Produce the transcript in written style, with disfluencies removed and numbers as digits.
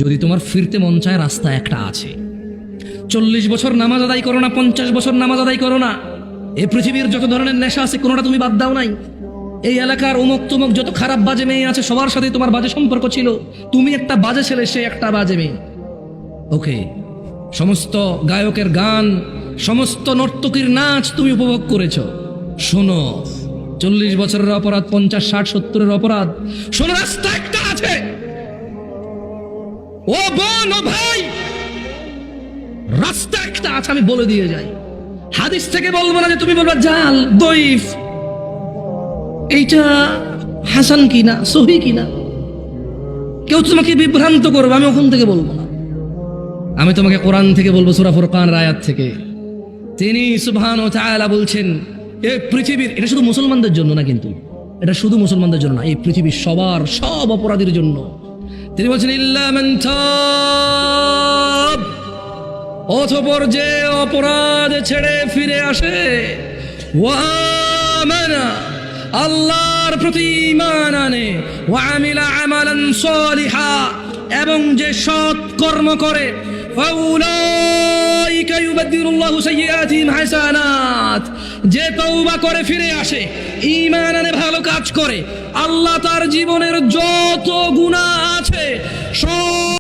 যদি তোমার ফিরতে মন চায়, রাস্তা একটা আছে। 40 বছর নামাজ আদায় করো না, 50 বছর নামাজ আদায় করো না, এই পৃথিবীর যত ধরনের নেশা আছে কোনোটা তুমি বাদ দাও নাই। এই এলাকার অমুক তুমুক যত খারাপ বাজে মেয়ে আছে সবার সাথে তোমার বাজে সম্পর্ক ছিল। তুমি একটা বাজে ছেলে, সে একটা বাজে মেয়ে। ওকে, সমস্ত গায়কের গান, সমস্ত নর্তকীর নাচ তুমি উপভোগ করেছো। শোনো, 40 বছরের অপরাধ, 50, 60, 70-এর অপরাধ। শোনো, রাস্তা একটা আছে। ও বোন, ও ভাই, রাস্তা একটা আছে, আমি বলে দিয়ে যাই। হাদিস থেকে বলবো না যে তুমি বলবা জাল, দইফ, এইটা হাসান কিনা, সহি কিনা। কেউ তোমাকে বিভ্রান্ত করবে, আমি ওখান থেকে বলবো না। আমি তোমাকে কোরআন থেকে বলবো, সূরা ফুরকানের আয়াত থেকে। তিনি সুবহানাহু ওয়া তাআলা বলছেন, এই পৃথিবীর, এটা শুধু মুসলমানদের জন্য না, কিন্তু এটা শুধু মুসলমানদের জন্য না, এই পৃথিবীর সবার, সব অপরাধীর জন্য। তিনি বলছেন ইল্লা মান তাব, অতঃপর যে অপরাধ ছেড়ে ফিরে আসে, ওয়া আমানা, আল্লাহর প্রতি ঈমান আনে, ওয়া আমিলা আমালান সালিহা, এবং যে সৎ কর্ম করে, ফাউলাইকা ইউবাদদিলুল্লাহু সাইয়্যাতিহিম হাসানাত, যে তওবা করে ফিরে আসে, ঈমান আনে, ভালো কাজ করে, আল্লাহ তার জীবনের যত গুনাহ আছে সব